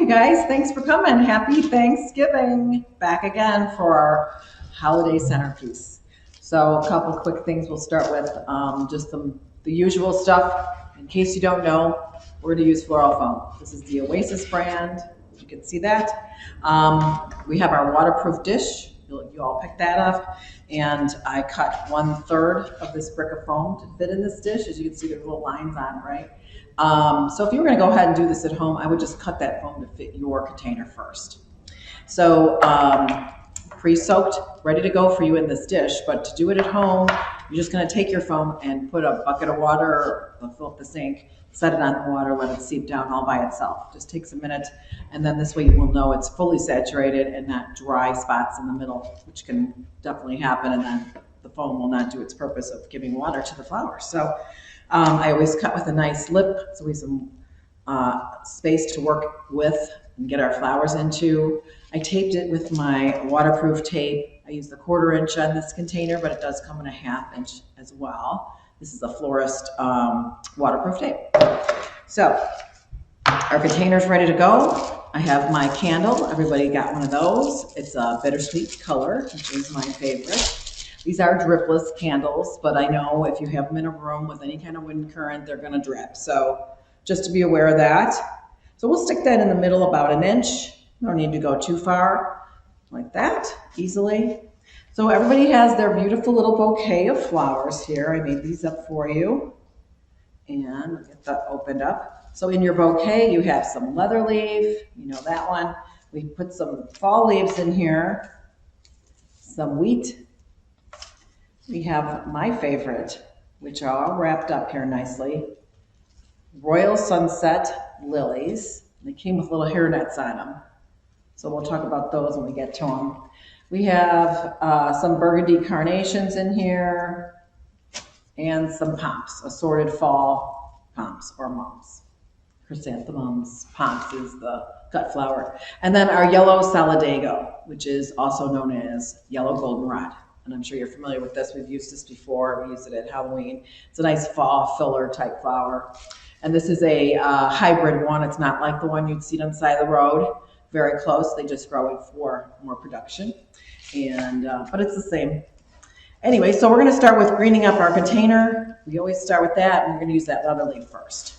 guys. Thanks for coming. Happy Thanksgiving. Back again for our holiday centerpiece. So a couple quick things we'll start with. Just the usual stuff. In case you don't know, we're going to use floral foam. This is the Oasis brand. You can see that. We have our waterproof dish. You all picked that up. And I cut 1/3 of this brick of foam to fit in this dish. As you can see, there's little lines on it, right? So if you were going to go ahead and do this at home, I would just cut that foam to fit your container first. So pre-soaked, ready to go for you in this dish. But to do it at home, you're just going to take your foam and put a bucket of water or fill up the sink, set it on the water, let it seep down all by itself. Just takes a minute, and then this way you will know it's fully saturated and not dry spots in the middle, which can definitely happen, and then the foam will not do its purpose of giving water to the flowers. So I always cut with a nice lip, so we have some space to work with and get our flowers into. I taped it with my waterproof tape. I used the 1/4 inch on this container, but it does come in a 1/2 inch as well. This is a florist waterproof tape. So our container's ready to go. I have my candle. Everybody got one of those. It's a bittersweet color, which is my favorite. These are dripless candles, but I know if you have them in a room with any kind of wind current, they're going to drip. So just to be aware of that. So we'll stick that in the middle about 1 inch. Don't need to go too far, like that, easily. So everybody has their beautiful little bouquet of flowers here. I made these up for you. And we'll get that opened up. So in your bouquet, you have some leather leaf, you know that one. We put some fall leaves in here, some wheat. We have my favorite, which are all wrapped up here nicely. Royal Sunset lilies. They came with little hairnets on them. So we'll talk about those when we get to them. We have some burgundy carnations in here and some pomps, assorted fall pomps or mums. Chrysanthemums, pomps is the cut flower. And then our yellow solidago, which is also known as yellow goldenrod. And I'm sure you're familiar with this. We've used this before. We use it at Halloween. It's a nice fall filler type flower. And this is a hybrid one. It's not like the one you'd see on the side of the road. Very close. They just grow it for more production. And but it's the same. Anyway, so we're going to start with greening up our container. We always start with that, and we're going to use that leather leaf first.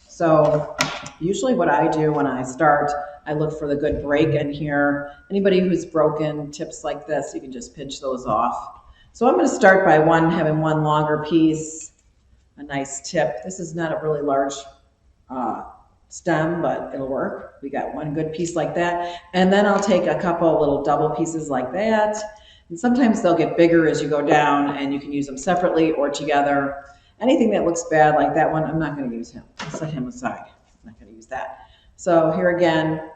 So usually what I do when I start, I look for the good break in here. Anybody who's broken tips like this, you can just pinch those off. So I'm going to start by having one longer piece, a nice tip. This is not a really large stem, but it'll work. We got one good piece like that. And then I'll take a couple little double pieces like that. And sometimes they'll get bigger as you go down, and you can use them separately or together. Anything that looks bad like that one, I'm not going to use him. I'll set him aside. I'm not going to use that. So here again,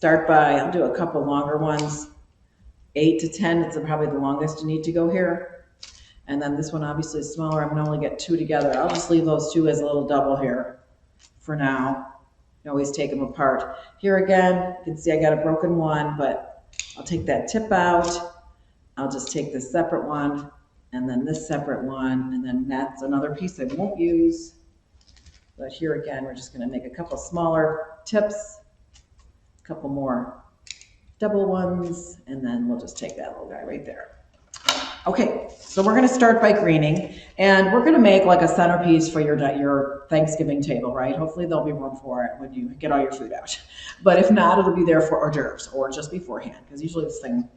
I'll do a couple longer ones. 8 to 10, it's probably the longest you need to go here. And then this one obviously is smaller. I'm going to only get 2 together. I'll just leave those 2 as a little double here for now. You can always take them apart. Here again, you can see I got a broken one, but I'll take that tip out. I'll just take this separate one, and then this separate one, and then that's another piece I won't use. But here again, we're just going to make a couple smaller tips, a couple more double ones, and then we'll just take that little guy right there. Okay, so we're going to start by greening, and we're going to make like a centerpiece for your Thanksgiving table, right? Hopefully there'll be room for it when you get all your food out. But if not, it'll be there for hors d'oeuvres or just beforehand, because usually this thing,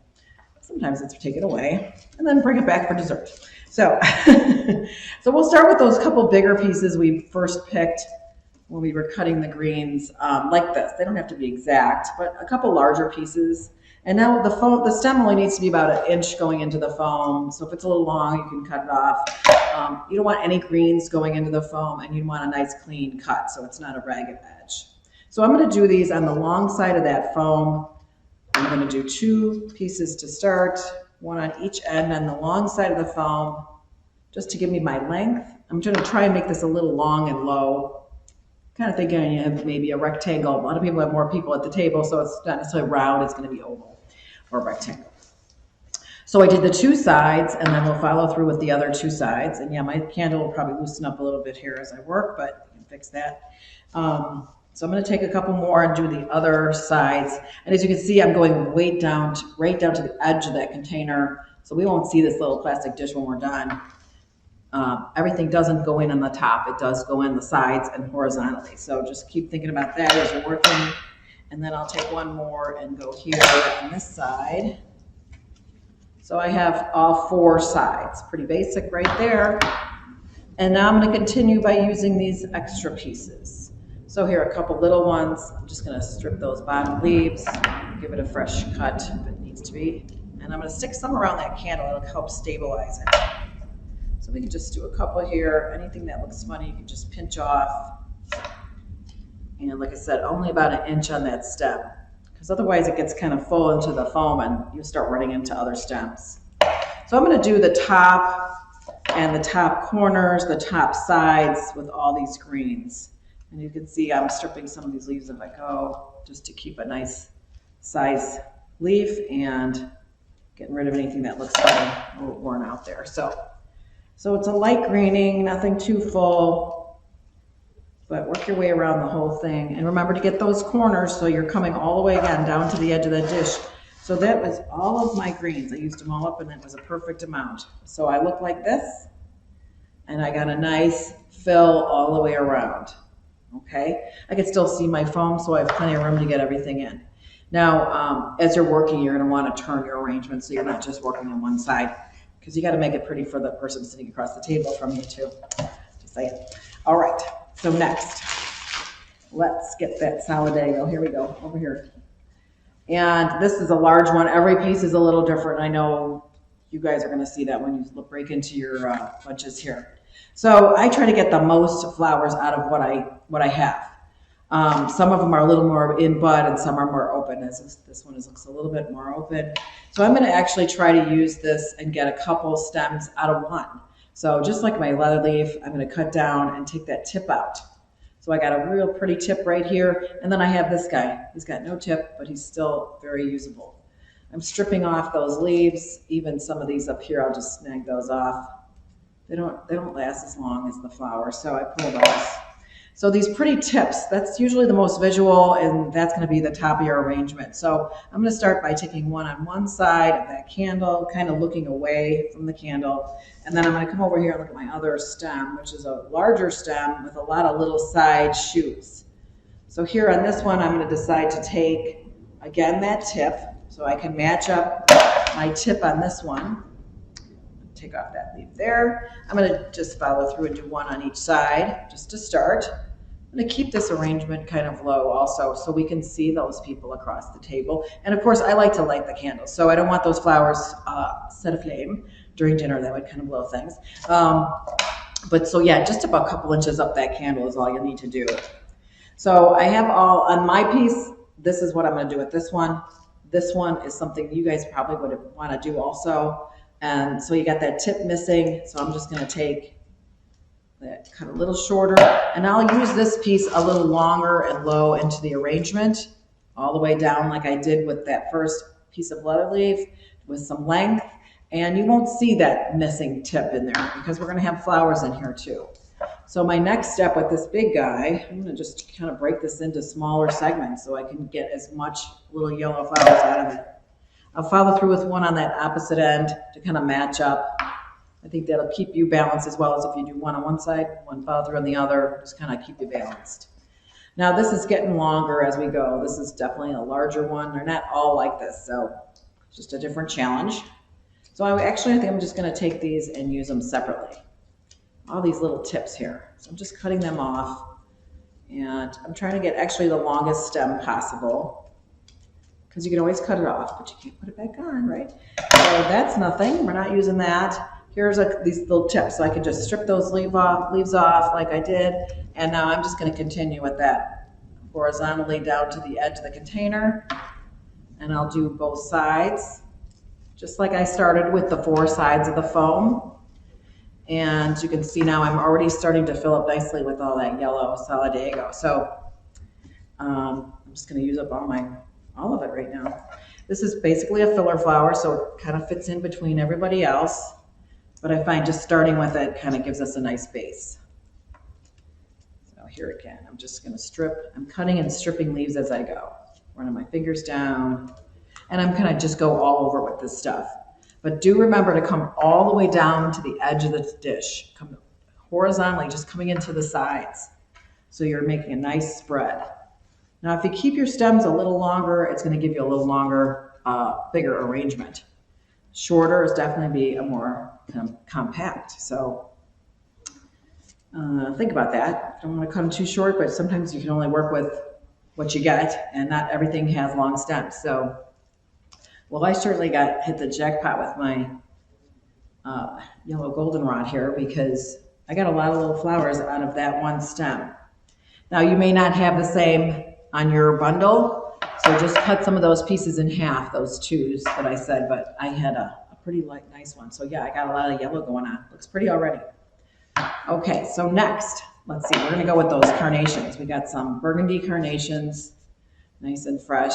sometimes it's take it away and then bring it back for dessert. So, so we'll start with those couple bigger pieces we first picked when we were cutting the greens, like this. They don't have to be exact, but a couple larger pieces. And now the stem only needs to be about 1 inch going into the foam. So if it's a little long, you can cut it off. You don't want any greens going into the foam, and you want a nice clean cut so it's not a ragged edge. So I'm going to do these on the long side of that foam. I'm going to do 2 pieces to start, 1 on each end on the long side of the foam, just to give me my length. I'm going to try and make this a little long and low. Kind of thinking you have maybe a rectangle. A lot of people have more people at the table, so it's not necessarily round, it's going to be oval or rectangle. So I did the 2 sides, and then we'll follow through with the other 2 sides. And yeah, my candle will probably loosen up a little bit here as I work, but you can fix that. So I'm going to take a couple more and do the other sides. And as you can see, I'm going way down, right down to the edge of that container. So we won't see this little plastic dish when we're done. Everything doesn't go in on the top. It does go in the sides and horizontally. So just keep thinking about that as you're working. And then I'll take one more and go here on this side. So I have all 4 sides. Pretty basic right there. And now I'm going to continue by using these extra pieces. So here are a couple little ones. I'm just going to strip those bottom leaves, give it a fresh cut if it needs to be. And I'm going to stick some around that candle. It'll help stabilize it. So we can just do a couple here. Anything that looks funny, you can just pinch off. And like I said, only about 1 inch on that stem, because otherwise it gets kind of full into the foam and you start running into other stems. So I'm going to do the top and the top corners, the top sides with all these greens. And you can see I'm stripping some of these leaves as I go, just to keep a nice size leaf and getting rid of anything that looks kind of a little worn out there. So it's a light greening, nothing too full, but work your way around the whole thing. And remember to get those corners so you're coming all the way again down to the edge of the dish. So that was all of my greens. I used them all up and it was a perfect amount. So I look like this and I got a nice fill all the way around. Okay, I can still see my foam, so I have plenty of room to get everything in. Now, as you're working, you're going to want to turn your arrangement so you're not just working on one side, because you got to make it pretty for the person sitting across the table from you too. Just saying. All right, so next, let's get that Solidago. Here we go, over here. And this is a large one. Every piece is a little different. I know you guys are going to see that when you break into your bunches here. So I try to get the most flowers out of what I have. Some of them are a little more in bud and some are more open. This one looks a little bit more open. So I'm going to actually try to use this and get a couple stems out of one. So just like my leather leaf, I'm going to cut down and take that tip out. So I got a real pretty tip right here. And then I have this guy. He's got no tip, but he's still very usable. I'm stripping off those leaves. Even some of these up here, I'll just snag those off. They don't last as long as the flowers, so I pull those. So these pretty tips, that's usually the most visual, and that's going to be the top of your arrangement. So I'm going to start by taking one on one side of that candle, kind of looking away from the candle. And then I'm going to come over here and look at my other stem, which is a larger stem with a lot of little side shoots. So here on this one, I'm going to decide to take, again, that tip, so I can match up my tip on this one. Take off that leaf there. I'm going to just follow through and do one on each side just to start. I'm going to keep this arrangement kind of low also so we can see those people across the table. And of course, I like to light the candles, so I don't want those flowers set aflame during dinner. That would kind of blow things. But so yeah, just about a couple inches up that candle is all you need to do. So I have all on my piece. This is what I'm going to do with this one. This one is something you guys probably would want to do also. And so you got that tip missing, so I'm just going to take that, cut a little shorter, and I'll use this piece a little longer and low into the arrangement, all the way down like I did with that first piece of leather leaf, with some length, and you won't see that missing tip in there because we're going to have flowers in here too. So my next step with this big guy, I'm going to just kind of break this into smaller segments so I can get as much little yellow flowers out of it. I'll follow through with one on that opposite end to kind of match up. I think that'll keep you balanced as well as if you do one on one side, one follow through on the other, just kind of keep you balanced. Now this is getting longer as we go. This is definitely a larger one. They're not all like this, so it's just a different challenge. So I think I'm just going to take these and use them separately. All these little tips here. So I'm just cutting them off, and I'm trying to get actually the longest stem possible, because you can always cut it off, but you can't put it back on, right? So that's nothing. We're not using that. Here's these little tips. So I can just strip those leaves off like I did. And now I'm just going to continue with that horizontally down to the edge of the container. And I'll do both sides, just like I started with the 4 sides of the foam. And you can see now I'm already starting to fill up nicely with all that yellow Solidago. So I'm just going to use up all of it right now. This is basically a filler flower, so it kind of fits in between everybody else. But I find just starting with it kind of gives us a nice base. So here again, I'm just gonna strip, I'm cutting and stripping leaves as I go. Running my fingers down, and I'm gonna just go all over with this stuff. But do remember to come all the way down to the edge of the dish. Come horizontally, just coming into the sides. So you're making a nice spread. Now, if you keep your stems a little longer, it's gonna give you a little longer, bigger arrangement. Shorter is definitely be a more compact. So think about that. Don't want to cut them too short, but sometimes you can only work with what you get, and not everything has long stems. So, well, I certainly hit the jackpot with my yellow goldenrod here, because I got a lot of little flowers out of that one stem. Now, you may not have the same on your bundle, so just cut some of those pieces in half, those twos that I said, but I had a pretty nice one. So yeah, I got a lot of yellow going on. Looks pretty already. Okay, so next, let's see, we're gonna go with those carnations. We got some burgundy carnations, nice and fresh.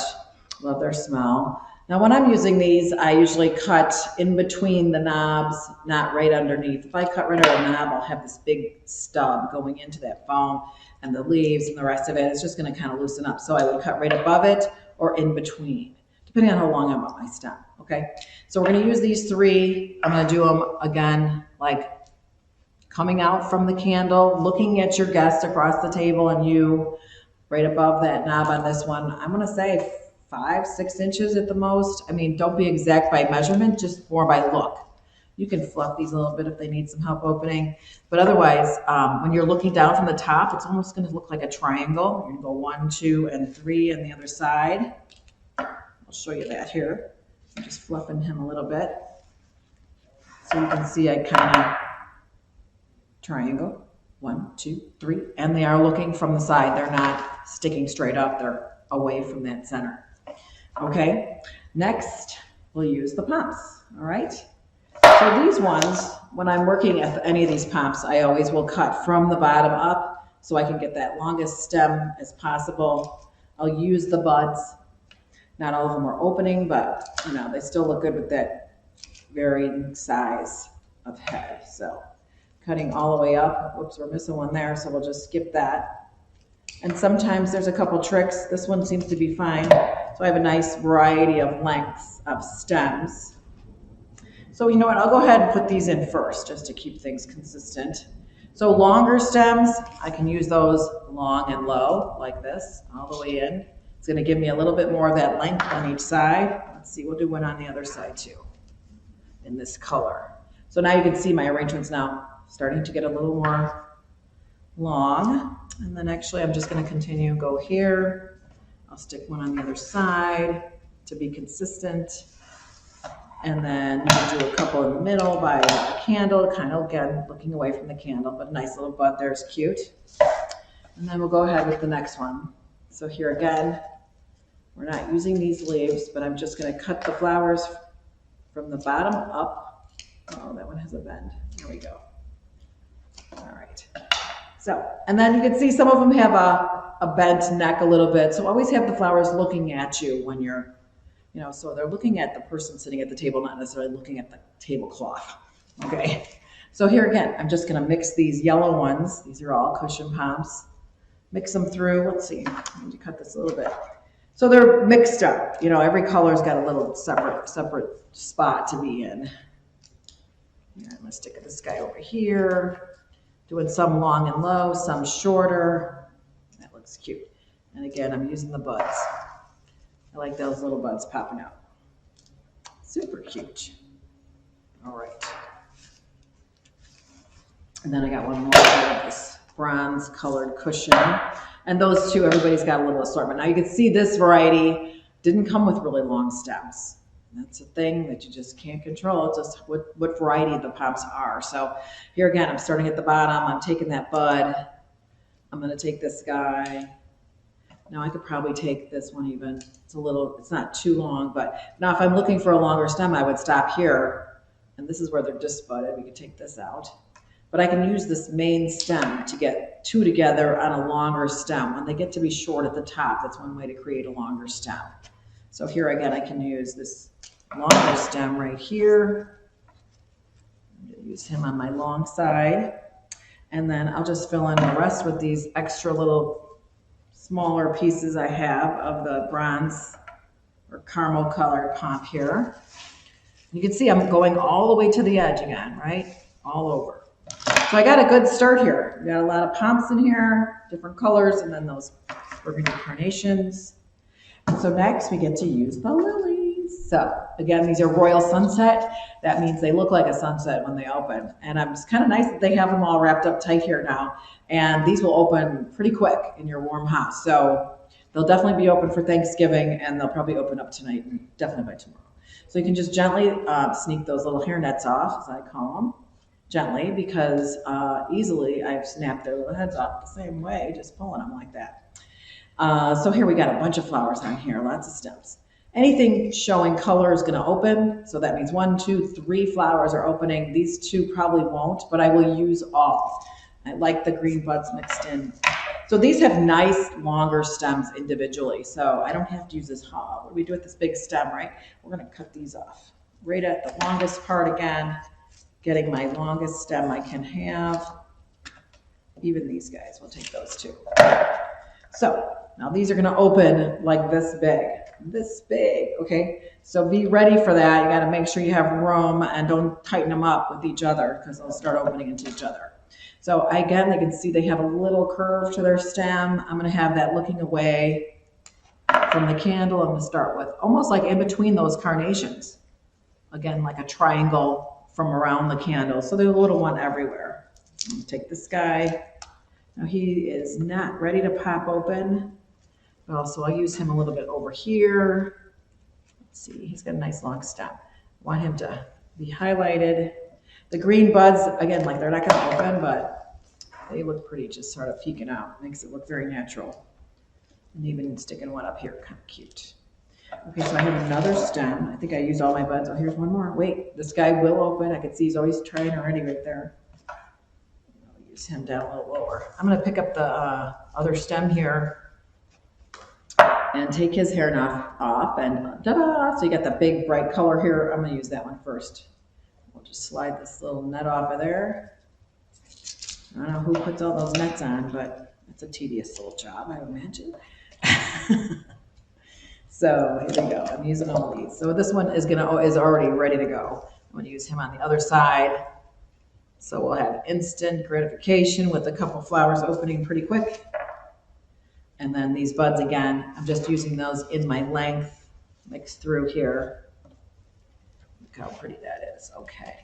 Love their smell. Now, when I'm using these, I usually cut in between the knobs, not right underneath. If I cut right under a knob, I'll have this big stub going into that foam, and the leaves and the rest of it, it's just gonna kind of loosen up. So I would cut right above it or in between, depending on how long I want my stem, okay? So we're gonna use these three. I'm gonna do them again, like coming out from the candle, looking at your guest across the table and you right above that knob on this one. I'm gonna say 5-6 inches at the most. I mean, don't be exact by measurement, just more by look. You can fluff these a little bit if they need some help opening. But otherwise, when you're looking down from the top, it's almost gonna look like a triangle. You're gonna go 1, 2, and 3 on the other side. I'll show you that here. I'm just fluffing him a little bit. So you can see I kind of triangle, 1, 2, 3, and they are looking from the side. They're not sticking straight up, they're away from that center. Okay, next we'll use the pomps, all right? So these ones, when I'm working at any of these pomps, I always will cut from the bottom up so I can get that longest stem as possible. I'll use the buds. Not all of them are opening, but you know, they still look good with that varying size of head. So cutting all the way up. Whoops, we're missing one there, so we'll just skip that. And sometimes there's a couple tricks. This one seems to be fine. So I have a nice variety of lengths of stems. So you know what, I'll go ahead and put these in first just to keep things consistent. So longer stems, I can use those long and low like this, all the way in. It's gonna give me a little bit more of that length on each side. Let's see, we'll do one on the other side too, in this color. So now you can see my arrangements now starting to get a little more long. And then actually I'm just gonna continue, go here. I'll stick one on the other side to be consistent. And then we'll do a couple in the middle by the candle, kind of again, looking away from the candle, but a nice little bud there is cute. And then we'll go ahead with the next one. So here again, we're not using these leaves, but I'm just gonna cut the flowers from the bottom up. Oh, that one has a bend. There we go. All right. So, and then you can see some of them have a bent neck a little bit. So always have the flowers looking at you when you're, you know, so they're looking at the person sitting at the table, not necessarily looking at the tablecloth. Okay. So here again, I'm just gonna mix these yellow ones. These are all cushion pomps. Mix them through. Let's see, I need to cut this a little bit. So they're mixed up. You know, every color's got a little separate spot to be in. Here, I'm gonna stick this guy over here. Doing some long and low, some shorter. That looks cute. And again, I'm using the buds. I like those little buds popping out. Super cute. All right. And then I got one more of this bronze colored cushion. And those two, everybody's got a little assortment. Now you can see this variety didn't come with really long stems. That's a thing that you just can't control, just what variety the pomps are. So here again, I'm starting at the bottom. I'm taking that bud. I'm gonna take this guy. Now I could probably take this one even. It's not too long, but now if I'm looking for a longer stem, I would stop here. And this is where they're just budded. We could take this out. But I can use this main stem to get two together on a longer stem. When they get to be short at the top, that's one way to create a longer stem. So here again, I can use this longer stem right here. I'm gonna use him on my long side. And then I'll just fill in the rest with these extra little smaller pieces I have of the bronze or caramel colored pomp here. You can see I'm going all the way to the edge again, right? All over. So I got a good start here. We got a lot of pomps in here, different colors, and then those burgundy carnations. So next we get to use the lilies. So again, these are Royal Sunset. That means they look like a sunset when they open. And it's kind of nice that they have them all wrapped up tight here now. And these will open pretty quick in your warm house. So they'll definitely be open for Thanksgiving, and they'll probably open up tonight and definitely by tomorrow. So you can just gently sneak those little hair nets off, as I call them. Gently, because easily I've snapped their little heads off the same way, just pulling them like that. So here we got a bunch of flowers on here, lots of stems. Anything showing color is going to open. So that means 1, 2, 3 flowers are opening. These 2 probably won't, but I will use all. I like the green buds mixed in. So these have nice longer stems individually. So I don't have to use this haw. What do we do with this big stem, right? We're going to cut these off. Right at the longest part again, getting my longest stem I can have. Even these guys, we'll take those too. So now these are going to open like this big, okay? So be ready for that. You got to make sure you have room and don't tighten them up with each other because they'll start opening into each other. So again, they can see they have a little curve to their stem. I'm going to have that looking away from the candle. I'm going to start with almost like in between those carnations. Again, like a triangle from around the candle. So there's a little one everywhere. Take this guy. Now he is not ready to pop open. So I'll use him a little bit over here. Let's see, he's got a nice long stem. I want him to be highlighted. The green buds, again, like they're not gonna open, but they look pretty just sort of peeking out. Makes it look very natural. And even sticking one up here, kind of cute. Okay, so I have another stem. I think I used all my buds. Oh, here's one more. Wait, this guy will open. I can see he's always trying already right there. I'll use him down a little lower. I'm gonna pick up the other stem here and take his hair off and ta-da! So you got the big bright color here. I'm gonna use that one first. We'll just slide this little net off of there. I don't know who puts all those nets on, but it's a tedious little job, I imagine. So here we go. I'm using all these. So this one is already ready to go. I'm going to use him on the other side. So we'll have instant gratification with a couple flowers opening pretty quick. And then these buds again, I'm just using those in my length mixed through here. Look how pretty that is. Okay.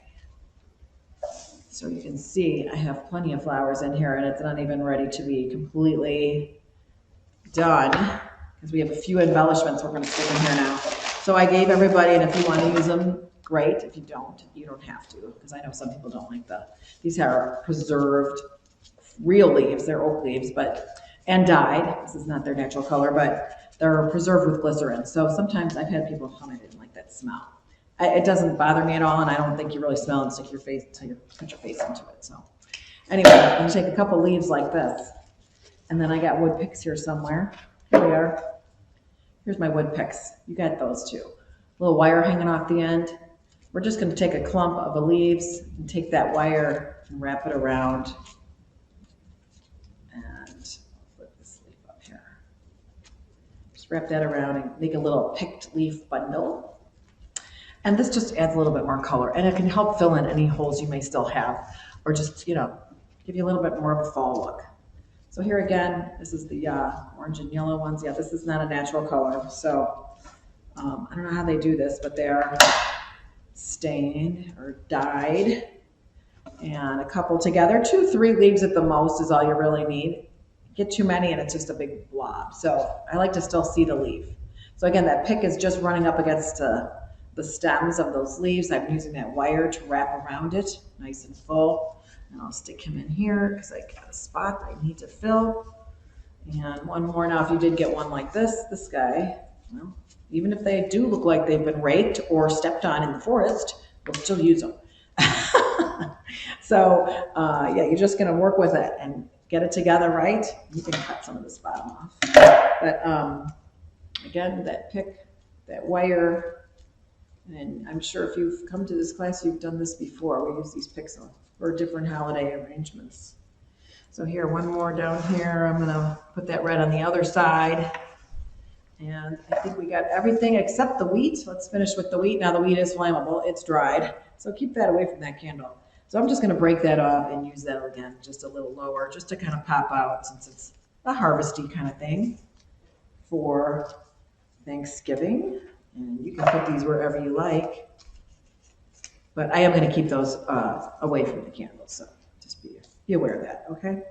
So you can see I have plenty of flowers in here and it's not even ready to be completely done because we have a few embellishments we're going to stick in here now. So I gave everybody, and if you want to use them, great. If you don't have to, because I know some people don't like these are preserved real leaves. They're oak leaves, and dyed. This is not their natural color, but they're preserved with glycerin. So sometimes I've had people tell me they didn't like that smell. It doesn't bother me at all, and I don't think you really smell and stick your face until you put your face into it. So anyway, I'm going to take a couple leaves like this, and then I got wood picks here somewhere. Here they are. Here's my wood picks. You got those too. Little wire hanging off the end. We're just going to take a clump of the leaves and take that wire and wrap it around. And put this leaf up here. Just wrap that around and make a little picked leaf bundle. And this just adds a little bit more color, and it can help fill in any holes you may still have, or just, give you a little bit more of a fall look. So here again, this is the orange and yellow ones. Yeah, this is not a natural color. So I don't know how they do this, but they are stained or dyed. And a couple together. 2, 3 leaves at the most is all you really need. Get too many and it's just a big blob. So I like to still see the leaf. So again, that pick is just running up against the stems of those leaves. I'm using that wire to wrap around it, nice and full. And I'll stick him in here because I got a spot that I need to fill. And one more. Now, if you did get one like this guy, well, even if they do look like they've been raked or stepped on in the forest, we'll still use them. So, yeah, you're just going to work with it and get it together right. You can cut some of this bottom off. But again, that pick, that wire, and I'm sure if you've come to this class, you've done this before. We use these picks for different holiday arrangements. So here, one more down here. I'm gonna put that red on the other side. And I think we got everything except the wheat. Let's finish with the wheat. Now the wheat is flammable, it's dried. So keep that away from that candle. So I'm just gonna break that off and use that again, just a little lower, just to kind of pop out since it's a harvesty kind of thing for Thanksgiving. And you can put these wherever you like. But I am gonna keep those away from the candles, so just be aware of that, okay?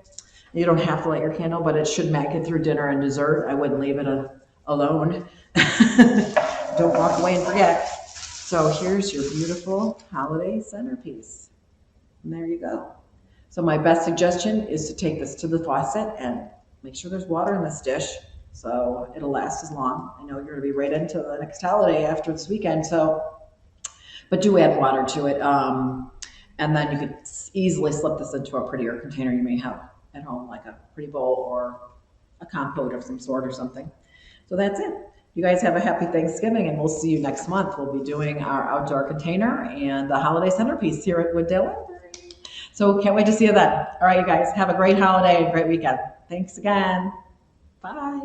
You don't have to light your candle, but it should make it through dinner and dessert. I wouldn't leave it alone. Don't walk away and forget. So here's your beautiful holiday centerpiece. And there you go. So my best suggestion is to take this to the faucet and make sure there's water in this dish so it'll last as long. I know you're gonna be right into the next holiday after this weekend, but do add water to it. And then you could easily slip this into a prettier container you may have at home, like a pretty bowl or a compote of some sort or something. So that's it. You guys have a happy Thanksgiving, and we'll see you next month. We'll be doing our outdoor container and the holiday centerpiece here at Wooddale Library. So can't wait to see you then. All right, you guys, have a great holiday and great weekend. Thanks again. Bye.